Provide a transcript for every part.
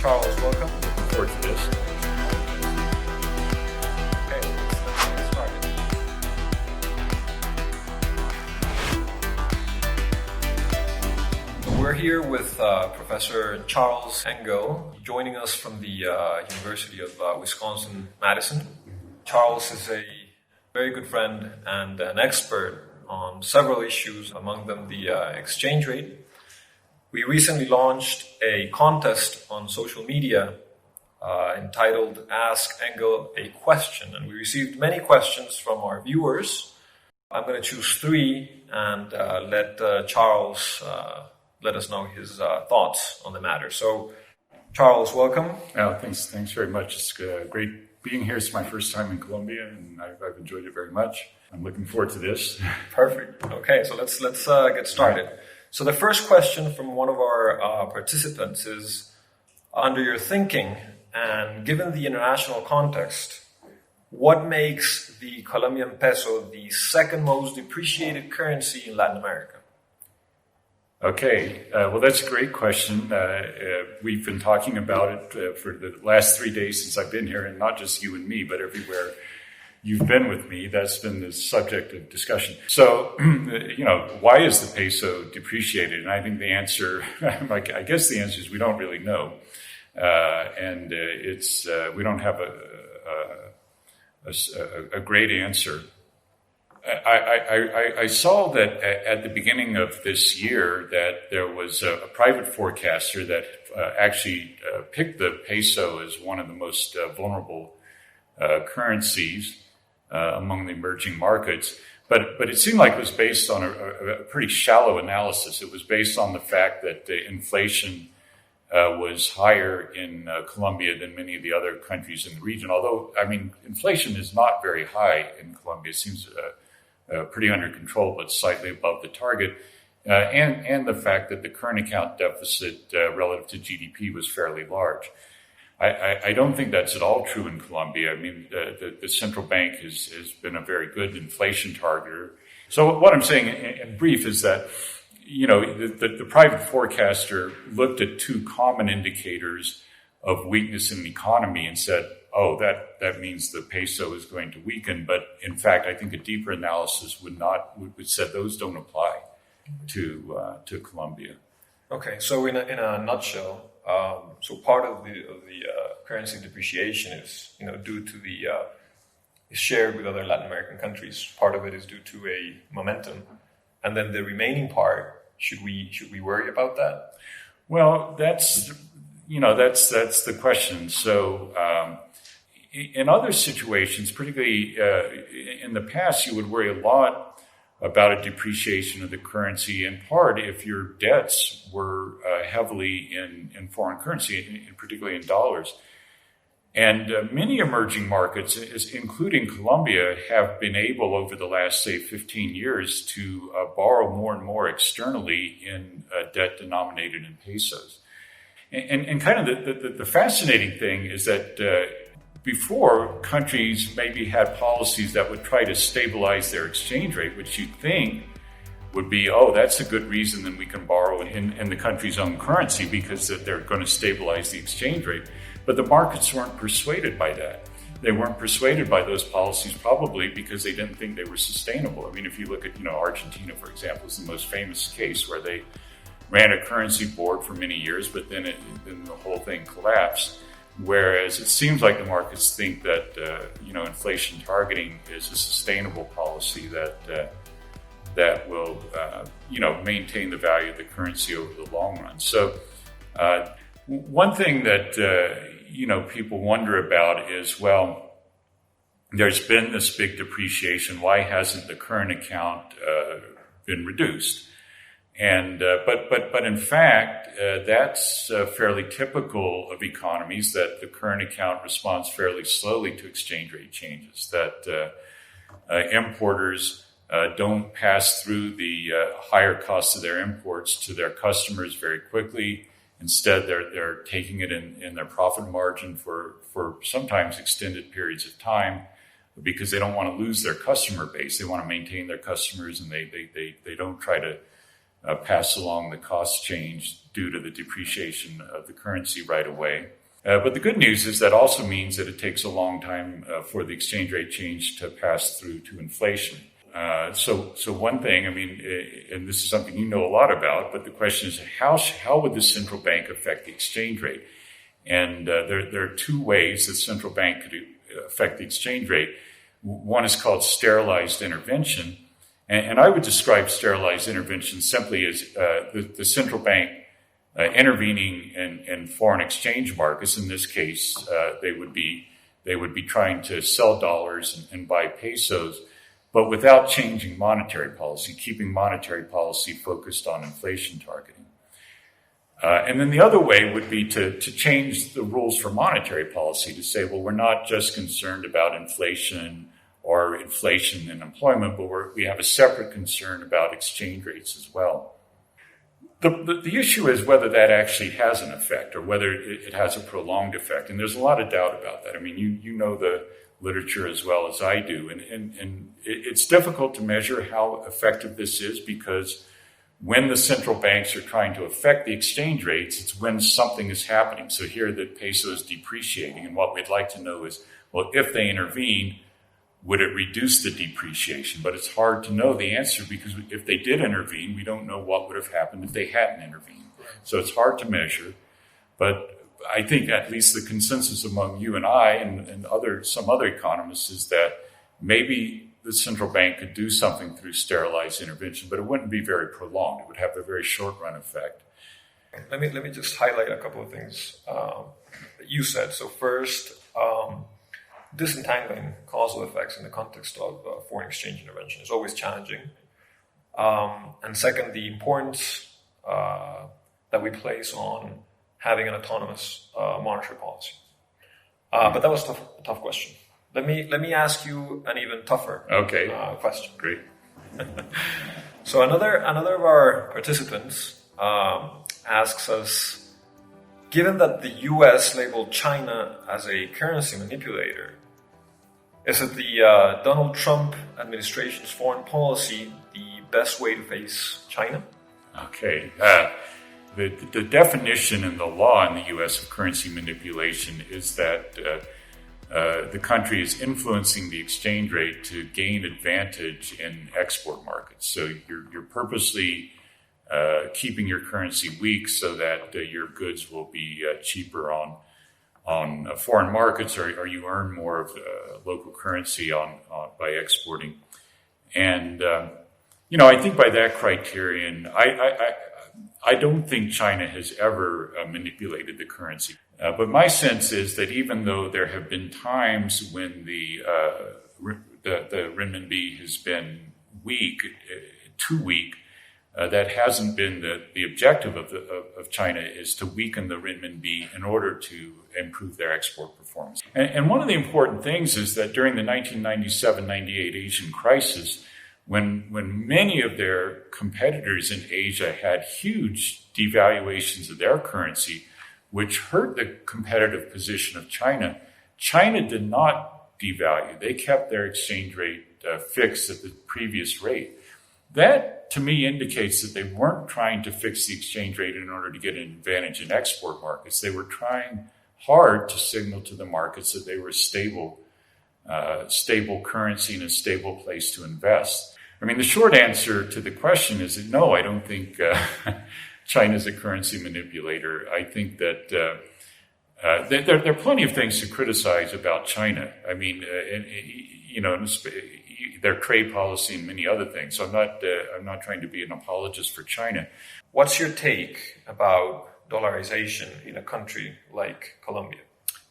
Charles, welcome. Looking forward to this. Okay, let's get started. We're here with Professor Charles Engel, joining us from the University of Wisconsin-Madison. Charles is a very good friend and an expert on several issues, among them the exchange rate. We recently launched a contest on social media entitled Ask Engel a Question, and we received many questions from our viewers. I'm going to choose three and let Charles let us know his thoughts on the matter. So, Charles, welcome. Thanks very much. It's great being here. It's my first time in Colombia, and I've enjoyed it very much. I'm looking forward to this. Perfect. Okay, so let's get started. So the first question from one of our participants is, under your thinking and given the international context, what makes the Colombian peso the second most depreciated currency in Latin America? Okay, well, that's a great question. We've been talking about it for the last 3 days since I've been here, and not just you and me, but everywhere you've been with me. That's been the subject of discussion. So, why is the peso depreciated? And I think the answer, I guess the answer is we don't really know. And we don't have a great answer. I saw that at the beginning of this year that there was a private forecaster that actually picked the peso as one of the most vulnerable currencies among the emerging markets. But it seemed like it was based on a pretty shallow analysis. It was based on the fact that the inflation was higher in Colombia than many of the other countries in the region. Although, inflation is not very high in Colombia. It seems pretty under control, but slightly above the target. And the fact that the current account deficit relative to GDP was fairly large. I don't think that's at all true in Colombia. The central bank has been a very good inflation targeter. So what I'm saying in brief is that, the private forecaster looked at two common indicators of weakness in the economy and said, oh, that means the peso is going to weaken. But in fact, I think a deeper analysis would say those don't apply to Colombia. Okay, so in a nutshell, so part of the currency depreciation is due to is shared with other Latin American countries. Part of it is due to a momentum, and then the remaining part, should we worry about that? Well, that's the question. So in other situations, particularly in the past, you would worry a lot about a depreciation of the currency, in part if your debts were heavily in foreign currency, particularly in dollars. And many emerging markets, including Colombia, have been able over the last, say, 15 years to borrow more and more externally in debt denominated in pesos. And kind of the fascinating thing is that before, countries maybe had policies that would try to stabilize their exchange rate, which you'd think would be, that's a good reason that we can borrow in the country's own currency because that they're going to stabilize the exchange rate. But the markets weren't persuaded by that. They weren't persuaded by those policies probably because they didn't think they were sustainable. If you look at, Argentina, for example, is the most famous case where they ran a currency board for many years, but then the whole thing collapsed. Whereas it seems like the markets think that, inflation targeting is a sustainable policy that will, maintain the value of the currency over the long run. So one thing that, people wonder about is, well, there's been this big depreciation. Why hasn't the current account been reduced? And but in fact, that's fairly typical of economies, that the current account responds fairly slowly to exchange rate changes, that importers don't pass through the higher costs of their imports to their customers very quickly. Instead, they're taking it in their profit margin for sometimes extended periods of time because they don't want to lose their customer base. They want to maintain their customers, and they don't try to pass along the cost change due to the depreciation of the currency right away. But the good news is that also means that it takes a long time for the exchange rate change to pass through to inflation. So one thing, I mean, and this is something you know a lot about, but the question is how would the central bank affect the exchange rate? And there are two ways the central bank could affect the exchange rate. One is called sterilized intervention. And I would describe sterilized intervention simply as the central bank intervening in foreign exchange markets. In this case, they would be trying to sell dollars and buy pesos, but without changing monetary policy, keeping monetary policy focused on inflation targeting. And then the other way would be to change the rules for monetary policy to say, well, we're not just concerned about inflation or inflation and employment, but we have a separate concern about exchange rates as well. The issue is whether that actually has an effect or whether it has a prolonged effect. And there's a lot of doubt about that. I mean, you know the literature as well as I do. And it's difficult to measure how effective this is because when the central banks are trying to affect the exchange rates, it's when something is happening. So here the peso is depreciating. And what we'd like to know is, well, if they intervene, would it reduce the depreciation? But it's hard to know the answer because if they did intervene, we don't know what would have happened if they hadn't intervened. So it's hard to measure. But I think at least the consensus among you and I and some other economists is that maybe the central bank could do something through sterilized intervention, but it wouldn't be very prolonged. It would have a very short-run effect. Let me just highlight a couple of things that you said. So first, disentangling causal effects in the context of foreign exchange intervention is always challenging. And second, the importance that we place on having an autonomous monetary policy. But that was a tough question. Let me ask you an even tougher question. Great. So another of our participants asks us, given that the U.S. labeled China as a currency manipulator, is it the Donald Trump administration's foreign policy the best way to face China? Okay. The definition in the law in the U.S. of currency manipulation is that the country is influencing the exchange rate to gain advantage in export markets. So you're purposely keeping your currency weak so that your goods will be cheaper on foreign markets, or you earn more of local currency by exporting. And I think by that criterion, I don't think China has ever manipulated the currency. But my sense is that even though there have been times when the renminbi has been weak, too weak, that hasn't been the objective of China is to weaken the renminbi in order to improve their export performance. And one of the important things is that during the 1997-98 Asian crisis, when many of their competitors in Asia had huge devaluations of their currency, which hurt the competitive position of China, China did not devalue. They kept their exchange rate fixed at the previous rate. That, to me, indicates that they weren't trying to fix the exchange rate in order to get an advantage in export markets. They were trying hard to signal to the markets that they were stable currency and a stable place to invest. I mean, the short answer to the question is that no, I don't think China's a currency manipulator. I think that there are plenty of things to criticize about China. I mean, their trade policy and many other things. So I'm not trying to be an apologist for China. What's your take about dollarization in a country like Colombia?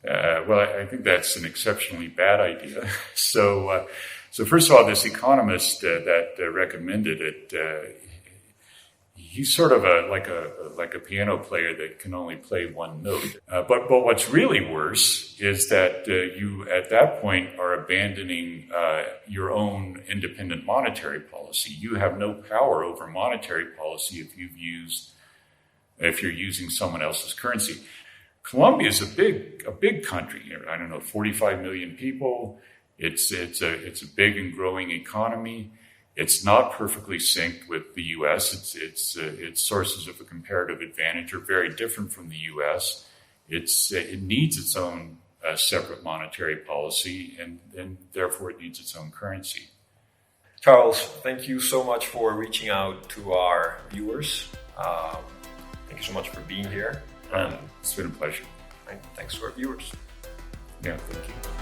Well, I think that's an exceptionally bad idea. So first of all, this economist that recommended it, he's sort of like a piano player that can only play one note. But what's really worse is that you at that point are abandoning your own independent monetary policy. You have no power over monetary policy if you're using someone else's currency. Colombia is a big country. I don't know, 45 million people. It's a big and growing economy. It's not perfectly synced with the U.S. Its sources of a comparative advantage are very different from the U.S. It needs its own separate monetary policy, and therefore it needs its own currency. Charles, thank you so much for reaching out to our viewers. Thank you so much for being here. It's been a pleasure. And thanks to our viewers. Yeah, thank you.